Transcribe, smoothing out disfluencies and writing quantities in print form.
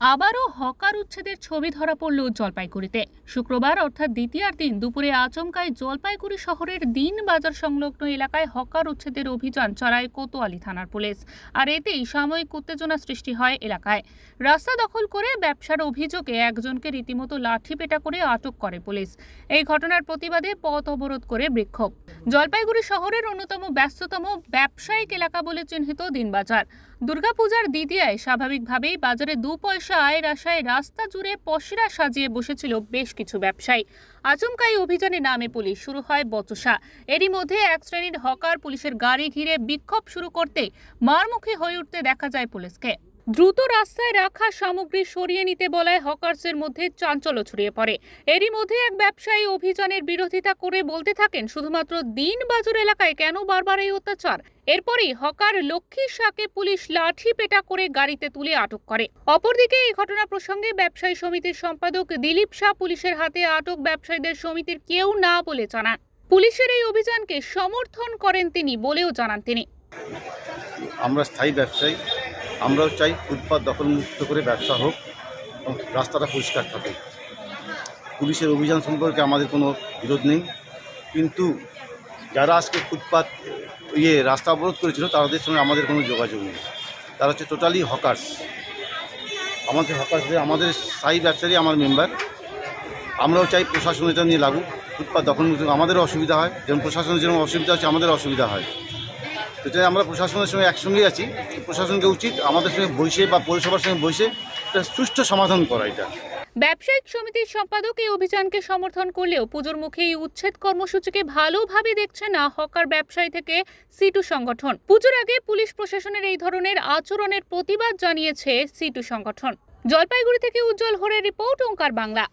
আবারও হকার উচ্ছেদের ছবি ধরা পড়ল জলপাইগুড়িতে। শুক্রবার অর্থাৎ দ্বিতীয়ার দিন দুপুরে আচমকাই জলপাইগুড়ি শহরের দিন বাজার সংলগ্ন এলাকায় হকার উচ্ছেদের অভিযান চালায় কোতোয়ালি থানার পুলিশ। আর এতেই সাময়িক উত্তেজনা সৃষ্টি হয় এলাকায়। রাস্তা দখল করে ব্যবসার অভিযোগে একজনকে রীতিমতো লাঠিপেটা করে আটক করে পুলিশ। এই ঘটনার প্রতিবাদে পথ অবরোধ করে বিক্ষোভ। জলপাইগুড়ি শহরের অন্যতম ব্যস্ততম ব্যবসায়িক এলাকা বলে চিহ্নিত দিনবাজার। দুর্গাপূজার দ্বিতীয়ায় স্বাভাবিকভাবেই বাজারে দু পয়সা আয়ের আশায় রাস্তা জুড়ে পসরা সাজিয়ে বসেছিল বেশ কিছু ব্যবসায়ী। আচমকাই অভিযানে নামে পুলিশ, শুরু হয় বচসা। এরই মধ্যে এক শ্রেণীর হকার পুলিশের গাড়ি ঘিরে বিক্ষোভ শুরু করতে মারমুখী হয়ে উঠতে দেখা যায় পুলিশকে। দ্রুত রাস্তায় রাখা সামগ্রী সরিয়ে নিতে বলায় হকার্সের মধ্যে চাঞ্চল্য ছড়িয়ে পড়ে। এরই মধ্যে এক ব্যবসায়ী অভিযানের বিরোধিতা করে বলতে থাকেন, শুধুমাত্র দিন বাজার এলাকায় কেন বারবার এই অত্যাচার। এরপরই হকার লক্ষ্মী শাহকে পুলিশ লাঠি পেটা করে গাড়িতে তুলে আটক করে। অপরদিকে এই ঘটনা প্রসঙ্গে ব্যবসায়ী সমিতির সম্পাদক দিলীপ শাহ পুলিশের হাতে আটক ব্যবসায়ীদের সমিতির কেউ না বলে জানান। পুলিশের এই অভিযানকে সমর্থন করেন তিনি বলেও জানান তিনি। আমরা স্থায়ী ব্যবসায়ী, আমরাও চাই ফুটপাত দখলমুক্ত করে ব্যবসা হোক এবং রাস্তাটা পরিষ্কার থাকে। পুলিশের অভিযান সম্পর্কে আমাদের কোনো বিরোধ নেই, কিন্তু যারা আজকে ফুটপাত রাস্তা অবরোধ করেছিল তাদের সঙ্গে আমাদের কোনো যোগাযোগ নেই। তারা হচ্ছে টোটালি হকার্স। আমাদের হকার্সদের, আমাদের স্থায়ী ব্যবসায়ী আমার মেম্বার। আমরাও চাই প্রশাসন এটা নিয়ে লাগুক। ফুটপাত দখলমুক্ত আমাদেরও অসুবিধা হয়, যেমন প্রশাসনের যেমন অসুবিধা হচ্ছে আমাদের অসুবিধা হয়। সেটাই আমরা প্রশাসনের সঙ্গে একসঙ্গেই আছি। প্রশাসনকে উচিত আমাদের সঙ্গে বসে বা পৌরসভার সঙ্গে বসে একটা সুষ্ঠু সমাধান করা। এটা ব্যবসায়িক সমিতির সম্পাদক এই অভিযানকে সমর্থন করলেও পুজোর মুখে এই উচ্ছেদ কর্মসূচিকে ভালোভাবে দেখছে না হকার ব্যবসায়ী থেকে সিটু সংগঠন। পুজোর আগে পুলিশ প্রশাসনের এই ধরনের আচরণের প্রতিবাদ জানিয়েছে সিটু সংগঠন। জলপাইগুড়ি থেকে উজ্জ্বল হরের রিপোর্ট, ওঙ্কার বাংলা।